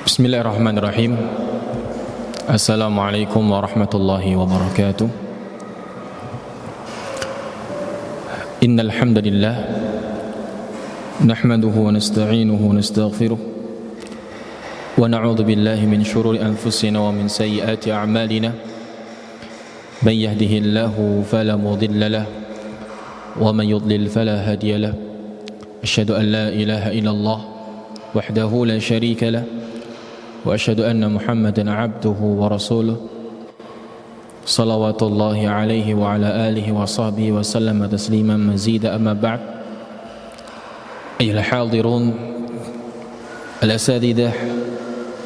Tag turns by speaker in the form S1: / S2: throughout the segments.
S1: Bismillahirrahmanirrahim. Assalamualaikum warahmatullahi wabarakatuh. Innal hamdalillah nahmaduhu wa nasta'inuhu wa nastaghfiruh wa na'udzu billahi min shururi anfusina wa min sayyiati a'malina. Man yahdihillahu fala mudilla lahu wa man yudlil fala hadiya lahu. Asyhadu an la ilaha illallah wahdahu la syarika lahu wa asyhadu anna Muhammadan abduhu wa rasuluh salawatullahi alaihi wa ala alihi wa sahbihi wa sallama tasliman mazida. Amma ba'd. Ayyuhal hadirun al-asatidah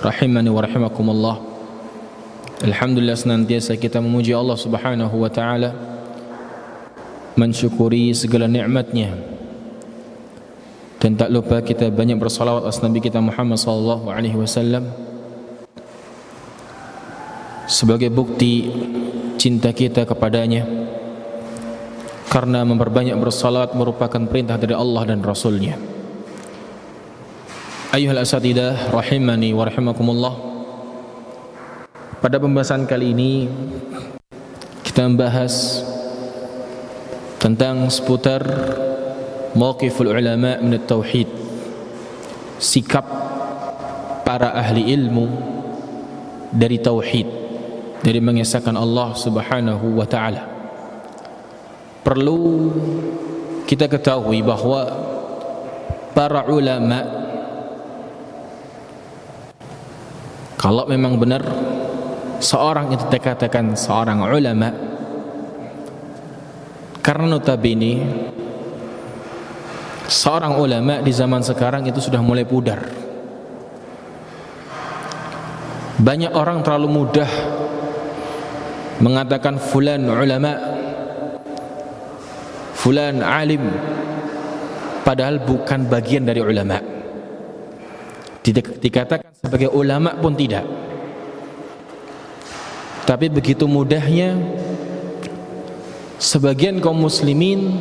S1: rahimani wa rahimakumullah. Alhamdulillah, senantiasa kita memuji Allah Subhanahu wa taala, mensyukuri segala nikmatnya, dan tak lupa kita banyak bersalawat atas Nabi kita Muhammad sallallahu alaihi wasallam sebagai bukti cinta kita kepadanya, karena memperbanyak bersalawat merupakan perintah dari Allah dan Rasulnya. Ayyuhal asatidah rahimani wa rahimakumullah. Pada pembahasan kali ini kita membahas tentang seputar mauqiful ulama min at-tauhid, sikap para ahli ilmu dari tauhid, dari mengesahkan Allah Subhanahu wa taala. Perlu kita ketahui bahwa para ulama, kalau memang benar seorang itu dikatakan seorang ulama, karena notabene seorang ulama di zaman sekarang itu sudah mulai pudar. Banyak orang terlalu mudah mengatakan fulan ulama, fulan alim, padahal bukan bagian dari ulama. Dikatakan sebagai ulama pun tidak. Tapi begitu mudahnya sebagian kaum muslimin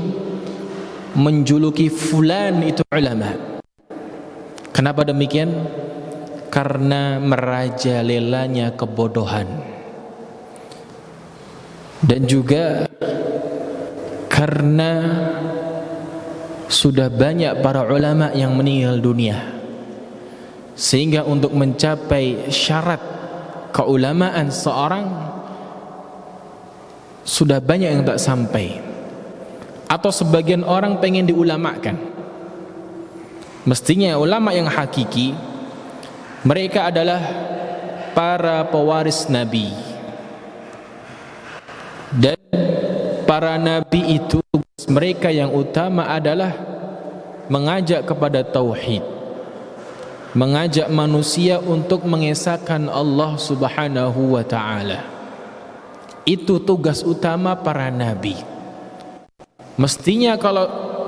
S1: menjuluki fulan itu ulama. Kenapa demikian? Karena merajalelanya kebodohan, dan juga karena sudah banyak para ulama yang meninggal dunia, sehingga untuk mencapai syarat keulamaan seorang sudah banyak yang tak sampai. Atau sebagian orang pengen diulamakan. Mestinya ulama yang hakiki, mereka adalah para pewaris Nabi, dan para Nabi itu mereka yang utama adalah mengajak kepada tauhid, mengajak manusia untuk mengesahkan Allah Subhanahu wa taala. Itu tugas utama para nabi. Mestinya kalau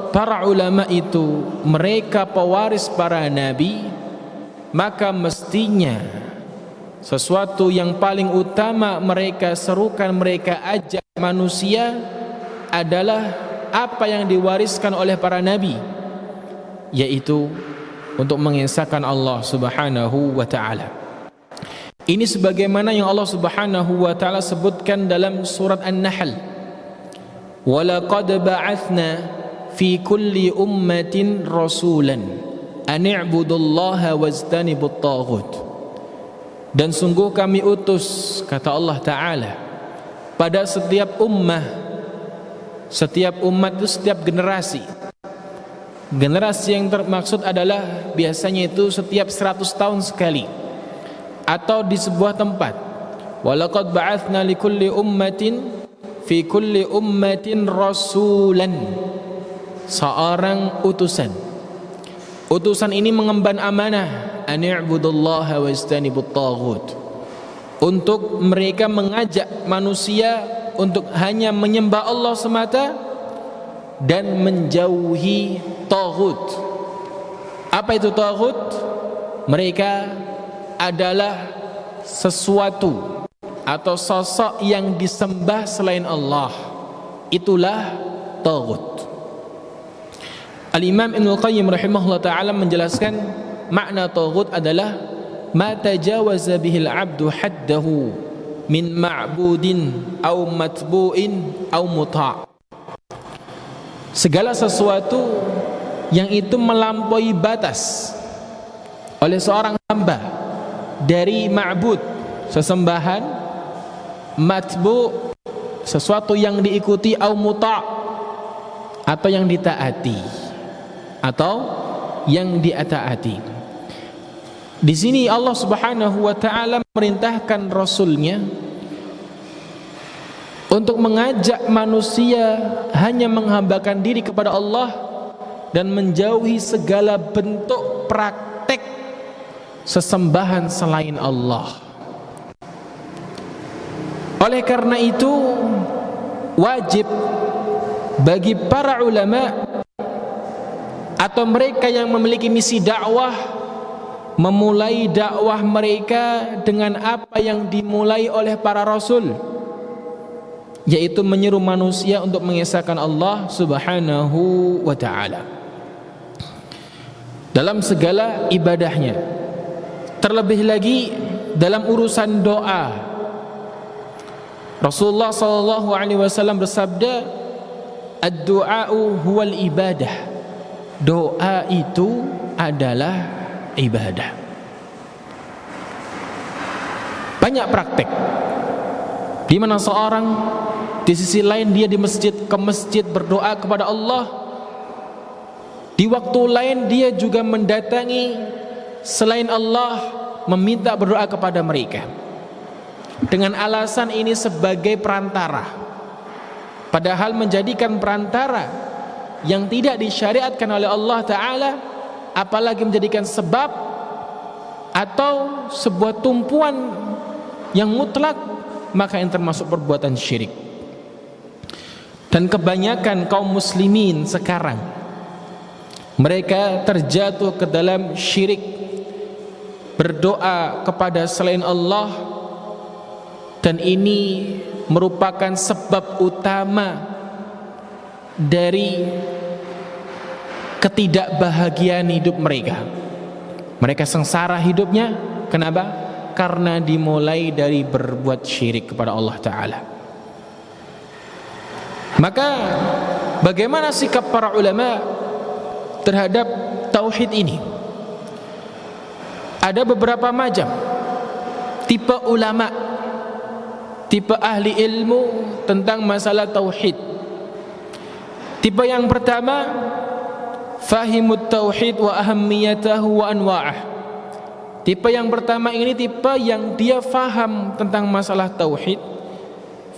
S1: para ulama itu mereka pewaris para nabi, maka mestinya sesuatu yang paling utama mereka serukan, mereka ajak manusia adalah apa yang diwariskan oleh para nabi, yaitu untuk mengesahkan Allah Subhanahu wa taala. Ini sebagaimana yang Allah Subhanahu wa taala sebutkan dalam surat An-Nahl, وَلَقَدْ بَعَثْنَا فِي كُلِّ أُمَّةٍ رَسُولًا أَنِ اعْبُدُوا اللَّهَ وَاجْتَنِبُوا الطَّاغُوتَ. Dan sungguh kami utus, kata Allah Ta'ala, pada setiap ummah. Setiap umat itu setiap generasi. Generasi yang termaksud adalah biasanya itu setiap 100 tahun sekali, atau di sebuah tempat. وَلَقَدْ بَعَثْنَا لِكُلِّ أُمَّةٍ fi kulli ummatin rasulan, seorang utusan. Utusan ini mengemban amanah, an i'budullaha wajtanibut taghut, untuk mereka mengajak manusia untuk hanya menyembah Allah semata dan menjauhi taghut. Apa itu taghut? Mereka adalah sesuatu atau sosok yang disembah selain Allah. Itulah taghut. Al-Imam Ibnul Qayyim rahimahullah ta'ala menjelaskan makna taghut adalah ma tajawaza bihil abdu haddahu min ma'budin au matbu'in au muta'. Segala sesuatu yang itu melampaui batas oleh seorang hamba dari ma'bud, sesembahan, matbu', sesuatu yang diikuti, au muta', atau yang ditaati, atau yang diataati. Di sini Allah Subhanahu wa taala memerintahkan rasulnya untuk mengajak manusia hanya menghambakan diri kepada Allah dan menjauhi segala bentuk praktek sesembahan selain Allah. Oleh karena itu wajib bagi para ulama atau mereka yang memiliki misi dakwah memulai dakwah mereka dengan apa yang dimulai oleh para rasul, yaitu menyeru manusia untuk mengesahkan Allah Subhanahu wa taala dalam segala ibadahnya, terlebih lagi dalam urusan doa. Rasulullah sallallahu alaihi wasallam bersabda, ad-du'a'u huwal ibadah. Doa itu adalah ibadah. Banyak praktek di mana seorang di sisi lain dia di masjid, ke masjid berdoa kepada Allah, di waktu lain dia juga mendatangi selain Allah meminta berdoa kepada mereka dengan alasan ini sebagai perantara, padahal menjadikan perantara yang tidak disyariatkan oleh Allah Ta'ala, apalagi menjadikan sebab atau sebuah tumpuan yang mutlak, maka yang termasuk perbuatan syirik. Dan kebanyakan kaum muslimin sekarang mereka terjatuh ke dalam syirik, berdoa kepada selain Allah, dan ini merupakan sebab utama dari ketidakbahagiaan hidup mereka. Mereka sengsara hidupnya. Kenapa? Karena dimulai dari berbuat syirik kepada Allah Ta'ala. Maka bagaimana sikap para ulama terhadap tauhid ini? Ada beberapa macam tipe ulama, tipe ahli ilmu tentang masalah tauhid. Tipe yang pertama, fahimut tauhid wa ahammiyatahu wa anwa'ah. Tipe yang pertama ini tipe yang dia faham tentang masalah tauhid,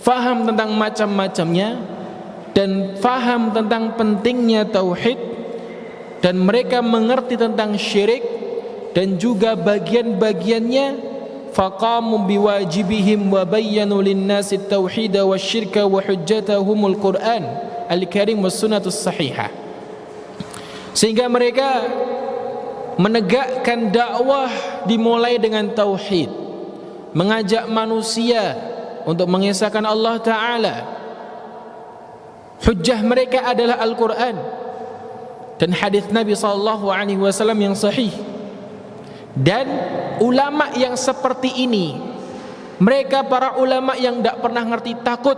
S1: faham tentang macam-macamnya, dan faham tentang pentingnya tauhid, dan mereka mengerti tentang syirik dan juga bagian-bagiannya. Faqamu biwajibihim wa bayyanu linnasi at-tauhid wa syirka wa hujjatahumul Qur'an Al-Karim wa sunnatus sahihah. Sehingga mereka menegakkan dakwah dimulai dengan tauhid, mengajak manusia untuk mengesahkan Allah Ta'ala. Hujjah mereka adalah Al-Quran dan hadis Nabi SAW yang sahih. Dan ulama yang seperti ini, mereka para ulama yang tidak pernah ngerti takut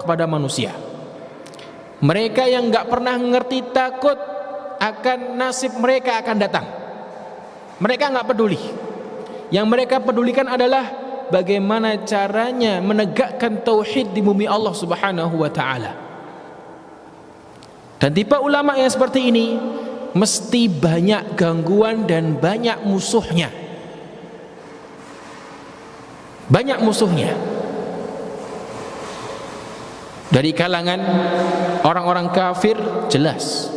S1: kepada manusia, mereka yang tidak pernah ngerti takut akan nasib mereka akan datang. Mereka nggak peduli. Yang mereka pedulikan adalah bagaimana caranya menegakkan tauhid di bumi Allah Subhanahu wa taala. Dan tipe ulama yang seperti ini mesti banyak gangguan dan banyak musuhnya. Banyak musuhnya. Dari kalangan orang-orang kafir jelas,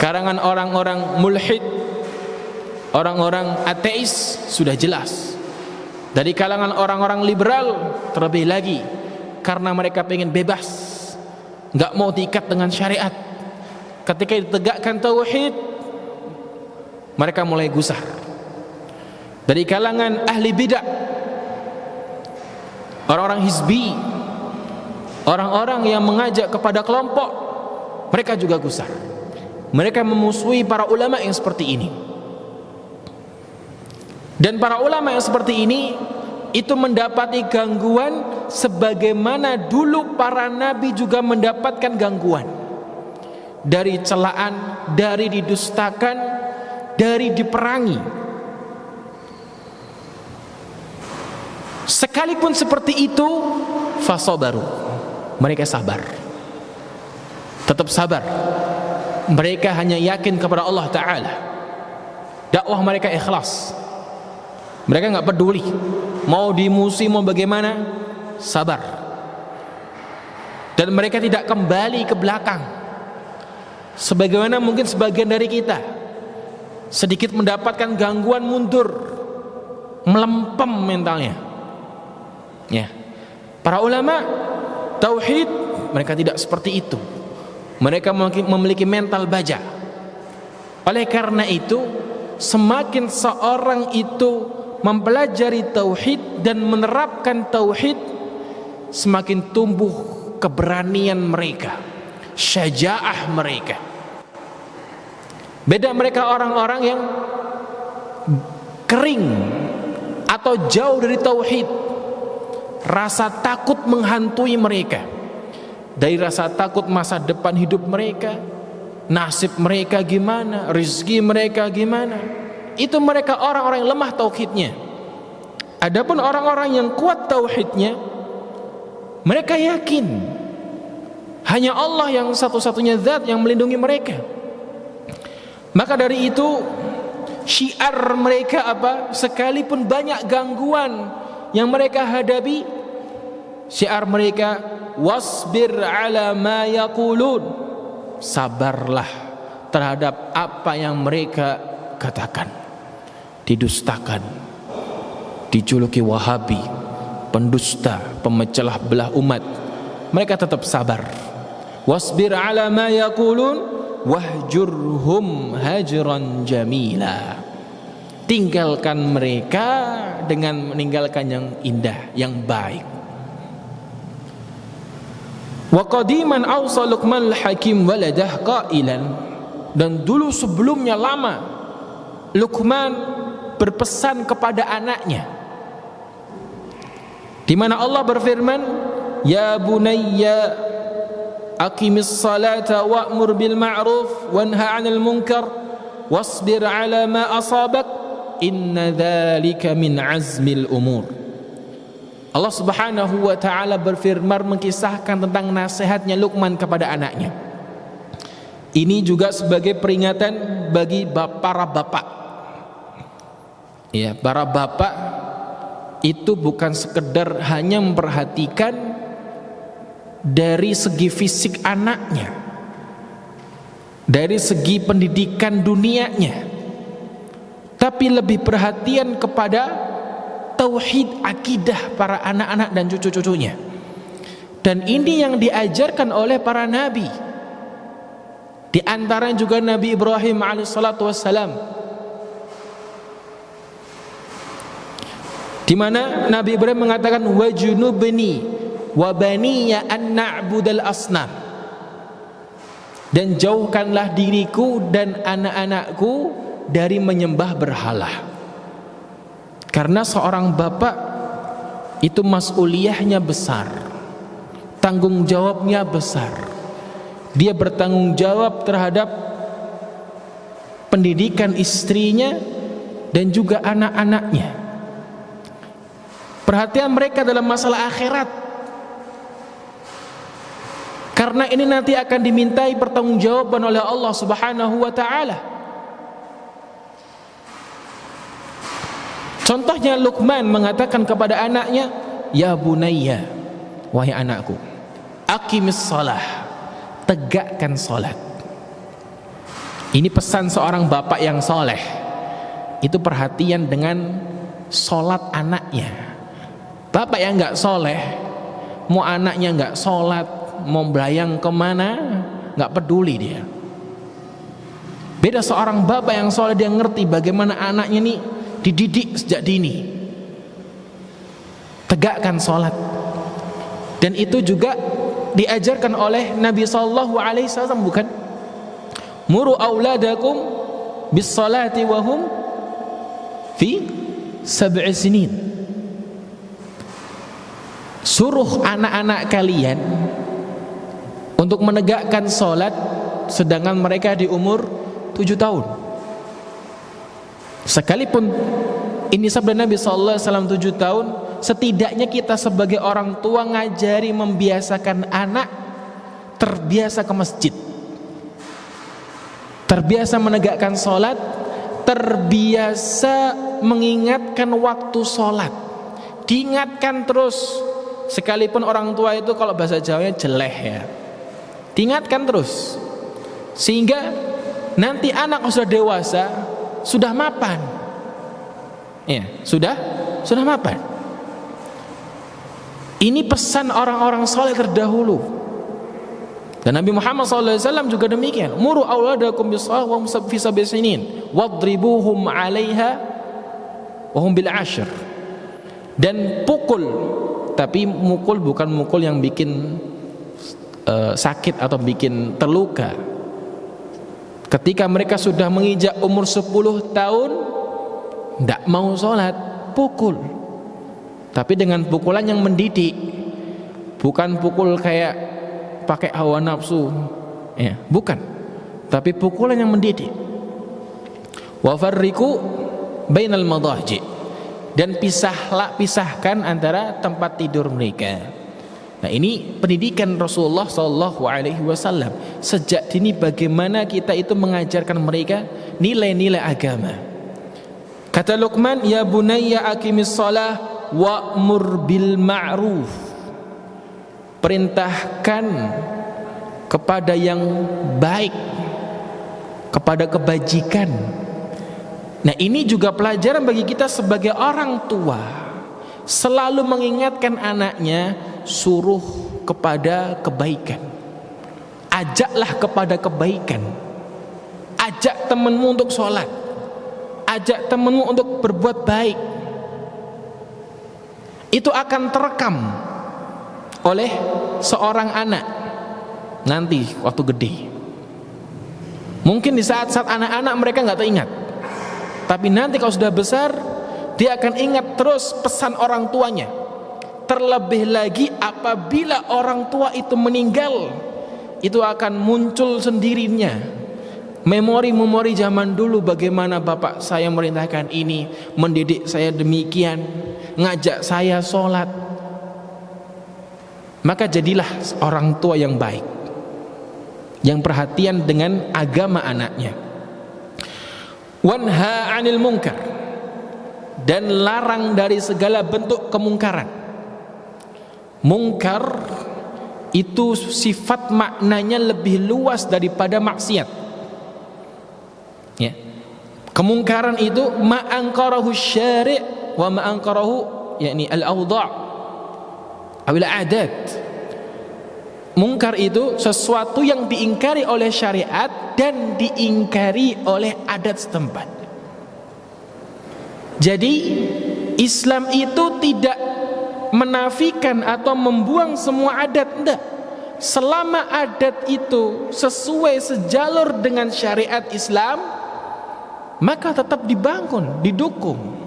S1: kalangan orang-orang mulhid, orang-orang ateis sudah jelas, dari kalangan orang-orang liberal terlebih lagi, karena mereka pengen bebas, nggak mau diikat dengan syariat. Ketika ditegakkan tauhid, mereka mulai gusar. Dari kalangan ahli bidah, orang-orang hizbi, orang-orang yang mengajak kepada kelompok, mereka juga gusar. Mereka memusuhi para ulama yang seperti ini. Dan para ulama yang seperti ini itu mendapati gangguan sebagaimana dulu para nabi juga mendapatkan gangguan, dari celaan, dari didustakan, dari diperangi. Sekalipun seperti itu, fasabaru, mereka sabar, tetap sabar. Mereka hanya yakin kepada Allah Ta'ala. Dakwah mereka ikhlas. Mereka nggak peduli mau dimusuhi mau bagaimana, sabar. Dan mereka tidak kembali ke belakang sebagaimana mungkin sebagian dari kita sedikit mendapatkan gangguan mundur, melempem mentalnya. Ya, para ulama tauhid mereka tidak seperti itu. Mereka memiliki mental baja. Oleh karena itu, semakin seorang itu mempelajari tauhid dan menerapkan tauhid, semakin tumbuh keberanian mereka, syaja'ah mereka. Beda mereka orang-orang yang kering atau jauh dari tauhid. Rasa takut menghantui mereka. Dari rasa takut masa depan hidup mereka, nasib mereka gimana, rezeki mereka gimana. Itu mereka orang-orang yang lemah tauhidnya. Adapun orang-orang yang kuat tauhidnya, mereka yakin hanya Allah yang satu-satunya zat yang melindungi mereka. Maka dari itu syiar mereka apa? Sekalipun banyak gangguan yang mereka hadapi, syiar mereka wasbir ala ma yaqulun, sabarlah terhadap apa yang mereka katakan. Didustakan, dijuluki Wahabi, pendusta, pemecah belah umat, mereka tetap sabar. Wasbir ala ma yaqulun wahjurhum hajran jamila, tinggalkan mereka dengan meninggalkan yang indah, yang baik. Wa qadiman awsa Luqman al-Hakim waladah qailan, dan dulu sebelumnya lama Luqman berpesan kepada anaknya, di mana Allah berfirman, ya bunayya aqimis salata wa'mur bil ma'ruf wanha 'anil munkar wasbir 'ala ma asabak inna dzalika min azmil umur. Allah Subhanahu wa taala berfirman mengisahkan tentang nasihatnya Luqman kepada anaknya. Ini juga sebagai peringatan bagi para bapak. Ya, para bapak itu bukan sekedar hanya memperhatikan dari segi fisik anaknya, dari segi pendidikan dunianya, tapi lebih perhatian kepada tauhid akidah para anak-anak dan cucu-cucunya. Dan ini yang diajarkan oleh para nabi. Di antaranya juga Nabi Ibrahim alaihissalatu wassalam, di mana Nabi Ibrahim mengatakan wajunubni wa baniya an na'budal asnam, dan jauhkanlah diriku dan anak-anakku dari menyembah berhala. Karena seorang bapak itu mas'uliyahnya besar, tanggung jawabnya besar. Dia bertanggung jawab terhadap pendidikan istrinya dan juga anak-anaknya. Perhatian mereka dalam masalah akhirat, karena ini nanti akan dimintai pertanggungjawaban oleh Allah Subhanahu wa taala. Contohnya Luqman mengatakan kepada anaknya, ya bunayya, wahai anakku, aqimis shalah, tegakkan salat. Ini pesan seorang bapak yang soleh, itu perhatian dengan salat anaknya. Bapak yang nggak soleh, mau anaknya nggak sholat, mau belayang kemana, nggak peduli dia. Beda seorang bapak yang soleh, dia ngerti bagaimana anaknya nih dididik sejak dini. Tegakkan sholat. Dan itu juga diajarkan oleh Nabi SAW, bukan? Muru auladakum bis salati wahum fi
S2: sab'i sinin. Suruh anak-anak kalian untuk menegakkan sholat sedangkan mereka di umur 7 tahun. Sekalipun ini sabda Nabi SAW 7 tahun, setidaknya kita sebagai orang tua ngajari, membiasakan anak terbiasa ke masjid, terbiasa menegakkan sholat, terbiasa mengingatkan waktu sholat, diingatkan terus. Sekalipun orang tua itu kalau bahasa Jawanya jeleh ya, diingatkan terus, sehingga nanti anak sudah dewasa, sudah mapan ya, sudah mapan. Ini pesan orang-orang soleh terdahulu. Dan Nabi Muhammad SAW juga demikian. Muru auladakum bis-shalah wa hum fi sab'i sinin wadribuhum 'alaiha wa hum bil 'ashr. Dan pukul, tapi mukul bukan mukul yang bikin sakit atau bikin terluka. Ketika mereka sudah menginjak umur 10 tahun, tidak mau sholat, pukul. Tapi dengan pukulan yang mendidik, bukan pukul kayak pakai hawa nafsu ya, bukan, tapi pukulan yang mendidik. Wa farriqu bainal madaji, dan pisahkan antara tempat tidur mereka. Nah, ini pendidikan Rasulullah SAW sejak dini, bagaimana kita itu mengajarkan mereka nilai-nilai agama. Kata Luqman, ya bunayya aqimis shalah wa'mur bil ma'ruf. Perintahkan kepada yang baik, kepada kebajikan. Nah, ini juga pelajaran bagi kita sebagai orang tua, selalu mengingatkan anaknya, suruh kepada kebaikan, ajaklah kepada kebaikan, ajak temanmu untuk sholat, ajak temanmu untuk berbuat baik. Itu akan terekam oleh seorang anak nanti waktu gede. Mungkin di saat-saat anak-anak mereka nggak teringat, tapi nanti kalau sudah besar, dia akan ingat terus pesan orang tuanya. Terlebih lagi apabila orang tua itu meninggal, itu akan muncul sendirinya memori-memori zaman dulu, bagaimana bapak saya merintahkan ini, mendidik saya demikian, ngajak saya sholat. Maka jadilah orang tua yang baik, yang perhatian dengan agama anaknya. Wanha 'anil munkar, dan larang dari segala bentuk kemungkaran. Mungkar itu sifat maknanya lebih luas daripada maksiat ya. Kemungkaran itu ma'angkarahu syari' wa ma'angkarahu yakni al-awda' awil adat. Mungkar itu sesuatu yang diingkari oleh syariat dan diingkari oleh adat setempat. Jadi Islam itu tidak menafikan atau membuang semua adat, enggak. Selama adat itu sesuai sejalur dengan syariat Islam, maka tetap dibangun, didukung.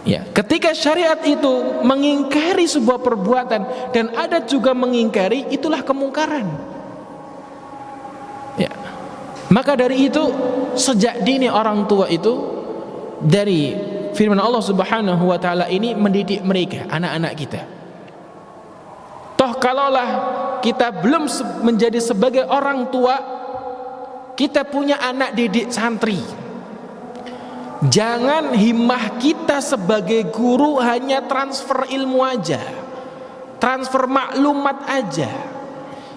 S2: Ya, ketika syariat itu mengingkari sebuah perbuatan dan adat juga mengingkari, itulah kemungkaran. Ya. Maka dari itu sejak dini orang tua itu, dari firman Allah Subhanahu wa taala ini, mendidik mereka, anak-anak kita. Toh kalaulah kita belum menjadi sebagai orang tua, kita punya anak didik santri, jangan himmah kita sebagai guru hanya transfer ilmu aja, transfer maklumat aja.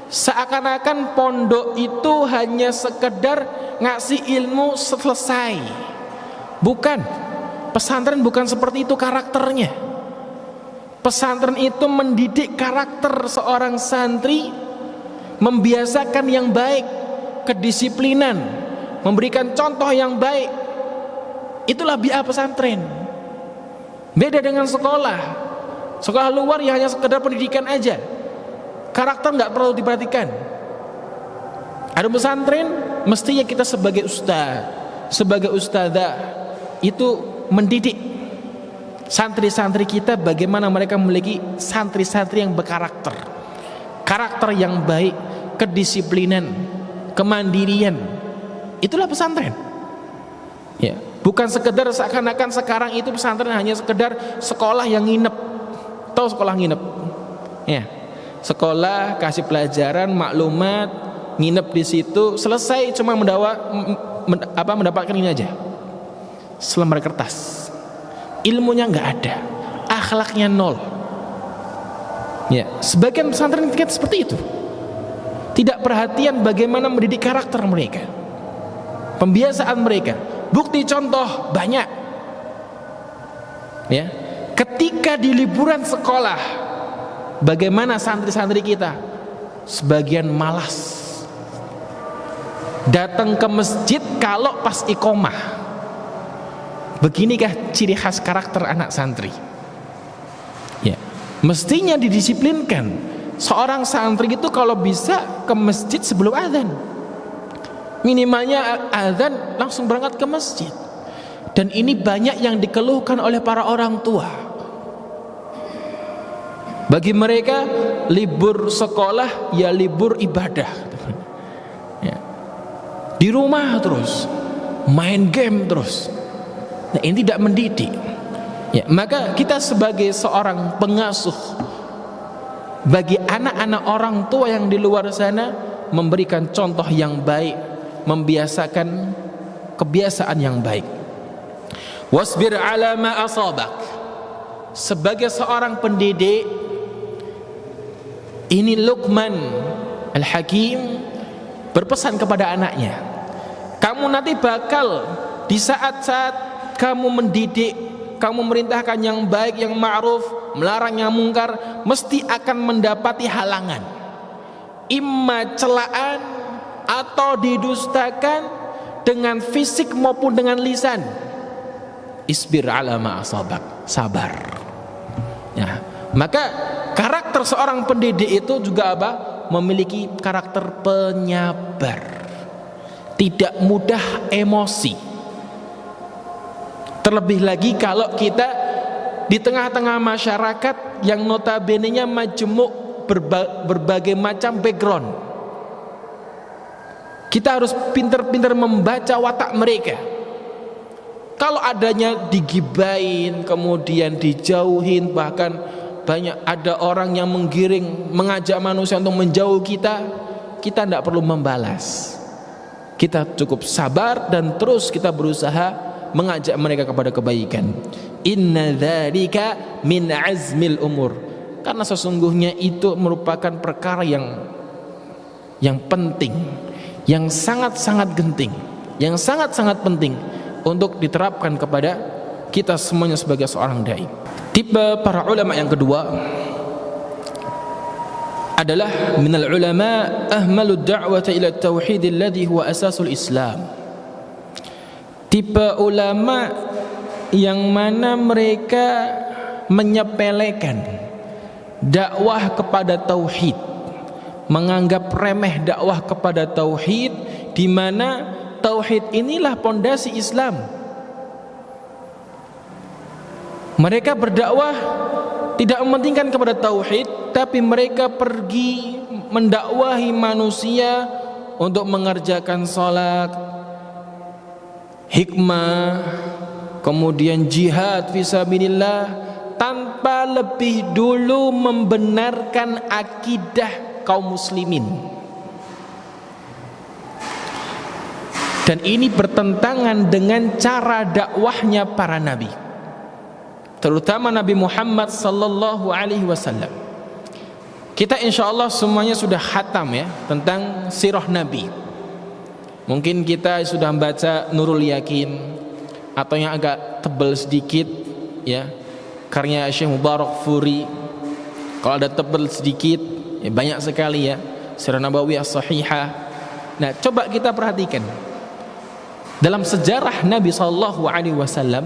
S2: Seakan-akan pondok itu hanya sekedar ngasih ilmu selesai. Bukan, pesantren bukan seperti itu karakternya. Pesantren itu mendidik karakter seorang santri, membiasakan yang baik, kedisiplinan, memberikan contoh yang baik. Itulah biar pesantren. Beda dengan sekolah. Sekolah luar ya hanya sekedar pendidikan aja, karakter nggak perlu diperhatikan. Ada pesantren, mestinya kita sebagai ustaz, sebagai ustadzah itu mendidik Santri-santri kita bagaimana mereka memiliki santri-santri yang berkarakter, karakter yang baik, kedisiplinan, kemandirian. Itulah pesantren. Ya, bukan sekedar seakan-akan sekarang itu pesantren hanya sekedar sekolah yang nginep. Tahu sekolah nginep? Ya. Sekolah kasih pelajaran, maklumat, nginep di situ, selesai cuma mendapatkan ini aja. Selembar kertas. Ilmunya nggak ada, akhlaknya nol. Ya, sebagian pesantren kita seperti itu. Tidak perhatian bagaimana mendidik karakter mereka, pembiasaan mereka. Bukti contoh banyak. Ya, ketika di liburan sekolah, bagaimana santri-santri kita? Sebagian malas datang ke masjid kalau pas iqomah. Beginikah ciri khas karakter anak santri? Ya, mestinya didisiplinkan. Seorang santri itu kalau bisa ke masjid sebelum azan. Minimalnya azan langsung berangkat ke masjid. Dan ini banyak yang dikeluhkan oleh para orang tua. Bagi mereka libur sekolah ya libur ibadah. Ya. Di rumah terus, main game terus. Nah, ini tidak mendidik. Ya, maka kita sebagai seorang pengasuh bagi anak-anak orang tua yang di luar sana, memberikan contoh yang baik, membiasakan kebiasaan yang baik. Wasbir ala ma asabak. Sebagai seorang pendidik, ini Luqman Al-Hakim berpesan kepada anaknya, kamu nanti bakal di saat-saat kamu mendidik, kamu merintahkan yang baik, yang ma'ruf, melarang yang mungkar, mesti akan mendapati halangan, imma celaan atau didustakan dengan fisik maupun dengan lisan. Isbir ala ma asabak, sabar. Ya, maka karakter seorang pendidik itu juga apa? Memiliki karakter penyabar, tidak mudah emosi. Terlebih lagi kalau kita di tengah-tengah masyarakat yang notabene-nya majemuk berbagai macam background. Kita harus pintar-pintar membaca watak mereka. Kalau adanya digibain, kemudian dijauhin, bahkan banyak ada orang yang menggiring, mengajak manusia untuk menjauh kita tidak perlu membalas. Kita cukup sabar dan terus kita berusaha mengajak mereka kepada kebaikan. Inna dzalika min azmil umur. Karena sesungguhnya itu merupakan perkara yang penting, yang sangat-sangat genting, yang sangat-sangat penting untuk diterapkan kepada kita semuanya sebagai seorang dai. Tipe para ulama yang kedua adalah minal ulama ahmalud da'wata ila tauhid alladhi huwa asasul Islam. Tipe ulama yang mana mereka menyepelekan dakwah kepada tauhid, menganggap remeh dakwah kepada tauhid, di mana tauhid inilah pondasi Islam. Mereka berdakwah tidak mementingkan kepada tauhid, tapi mereka pergi mendakwahi manusia untuk mengerjakan salat, hikmah, kemudian jihad fisabilillah, tanpa lebih dulu membenarkan akidah kaum muslimin. Dan ini bertentangan dengan cara dakwahnya para nabi, terutama Nabi Muhammad sallallahu alaihi wasallam. Kita insyaallah semuanya sudah khatam ya tentang sirah Nabi. Mungkin kita sudah membaca Nurul Yakin atau yang agak tebal sedikit ya, karya Syekh Mubarak Furi. Kalau ada tebal sedikit ya, banyak sekali ya, Sirah Nabawiyah Sahihah. Nah, coba kita perhatikan dalam sejarah Nabi sallallahu alaihi wasallam.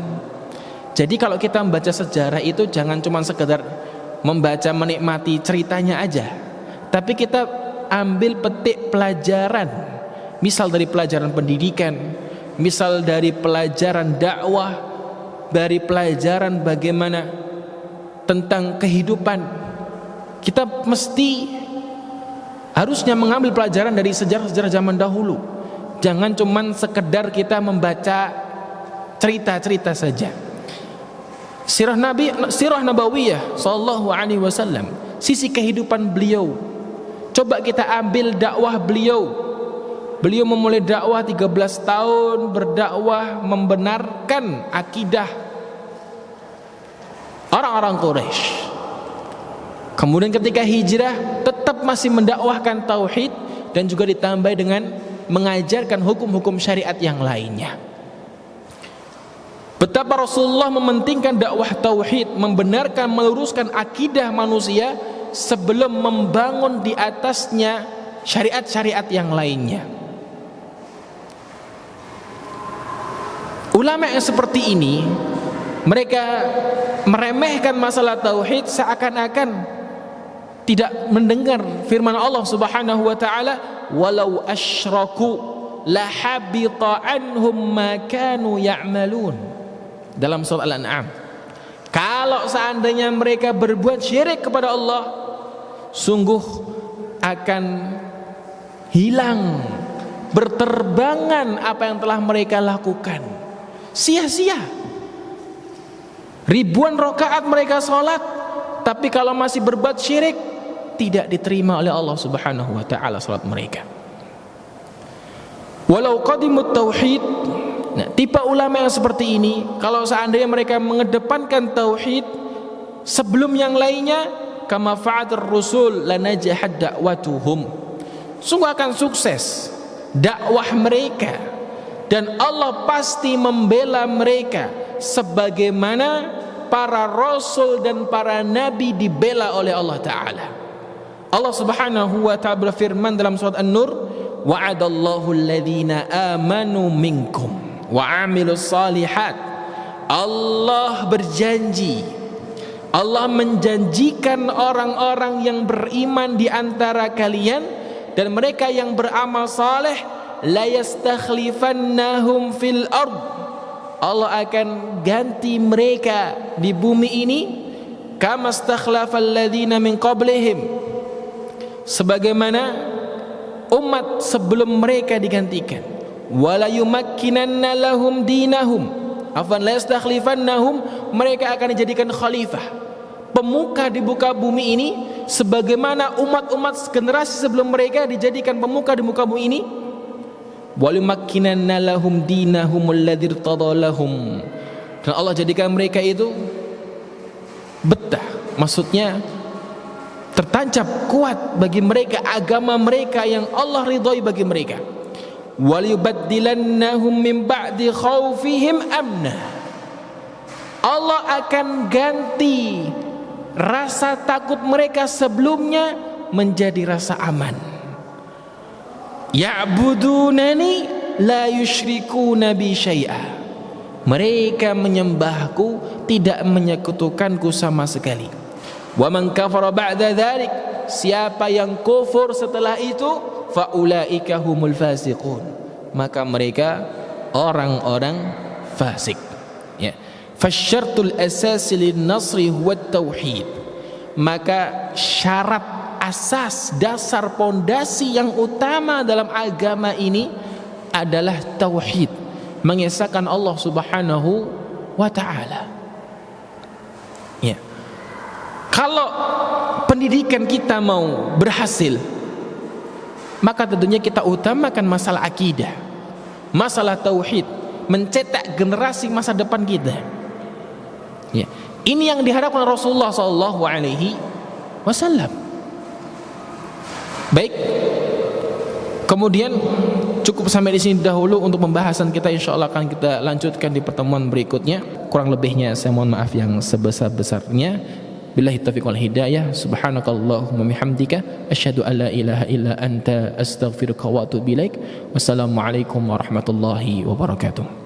S2: Jadi kalau kita membaca sejarah itu jangan cuma sekedar membaca menikmati ceritanya aja, tapi kita ambil petik pelajaran. Misal dari pelajaran pendidikan, misal dari pelajaran dakwah, dari pelajaran bagaimana tentang kehidupan, kita mesti harusnya mengambil pelajaran dari sejarah-sejarah zaman dahulu. Jangan cuman sekedar kita membaca cerita-cerita saja. Sirah Nabawiyah sallallahu alaihi wasallam, sisi kehidupan beliau. Coba kita ambil dakwah beliau. Beliau memulai dakwah 13 tahun berdakwah membenarkan akidah orang-orang Quraisy. Kemudian ketika hijrah tetap masih mendakwahkan tauhid dan juga ditambah dengan mengajarkan hukum-hukum syariat yang lainnya. Betapa Rasulullah mementingkan dakwah tauhid, membenarkan, meluruskan akidah manusia sebelum membangun di atasnya syariat-syariat yang lainnya. Ulama yang seperti ini, mereka meremehkan masalah tauhid seakan-akan tidak mendengar firman Allah Subhanahu wa taala, walau asyraku la habita anhum ma kanu ya'malun. Dalam surah Al-An'am, kalau seandainya mereka berbuat syirik kepada Allah, sungguh akan hilang, berterbangan apa yang telah mereka lakukan, sia-sia. Ribuan rakaat mereka sholat, tapi kalau masih berbuat syirik, tidak diterima oleh Allah Subhanahu wa taala salat mereka. Walau qadimut tauhid. Nah, tipe ulama yang seperti ini, kalau seandainya mereka mengedepankan tauhid sebelum yang lainnya, kama fa'atir rusul lanajahat da'watuhum, sungguh akan sukses dakwah mereka dan Allah pasti membela mereka sebagaimana para rasul dan para nabi dibela oleh Allah Ta'ala. Allah Subhanahu wa ta'ala berfirman dalam surat An-Nur, wa'adallahu alladhina amanu minkum wa amilus salihat. Allah berjanji, Allah menjanjikan orang-orang yang beriman di antara kalian dan mereka yang beramal saleh, la yastakhlifannahum fil ard, Allah akan ganti mereka di bumi ini kama stakhlafal ladzina min qablihim, sebagaimana umat sebelum mereka digantikan. Wala yumakkinanna lahum dinahum, afan la yastakhlifannahum, mereka akan dijadikan khalifah, pemuka di muka bumi ini sebagaimana umat-umat generasi sebelum mereka dijadikan pemuka di muka bumi ini. Wal yumakkinanna lahum dinahum alladzi irtada lahum, dan Allah jadikan mereka itu betah, maksudnya tertancap kuat bagi mereka agama mereka yang Allah ridhoi bagi mereka. Wal yubaddilannahum min ba'di khaufihim amna, Allah akan ganti rasa takut mereka sebelumnya menjadi rasa aman. Ya'budunani la yusyrikuna bi syai'a, mereka menyembahku, tidak menyekutukanku sama sekali. Wa man kafara ba'da dzalik, siapa yang kufur setelah itu, fa ulaika humul fasiqun, maka mereka orang-orang fasik. Ya. Fasyartul asasi lin nasri huwa tauhid, maka syarat asas, dasar, pondasi yang utama dalam agama ini adalah tauhid, mengesahkan Allah Subhanahu wa taala. Ya. Kalau pendidikan kita mau berhasil, maka tentunya kita utamakan masalah akidah, masalah tauhid, mencetak generasi masa depan kita. Ya. Ini yang diharapkan Rasulullah sallallahu alaihi wasallam. Baik. Kemudian cukup sampai di sini dahulu untuk pembahasan kita, insyaallah akan kita lanjutkan di pertemuan berikutnya. Kurang lebihnya saya mohon maaf yang sebesar-besarnya. Billahi taufiq wal hidayah. Subhanakallahumma bihamdika asyhadu an la ilaha illa anta astaghfiruka wa atubu ilaik. Wassalamualaikum warahmatullahi wabarakatuh.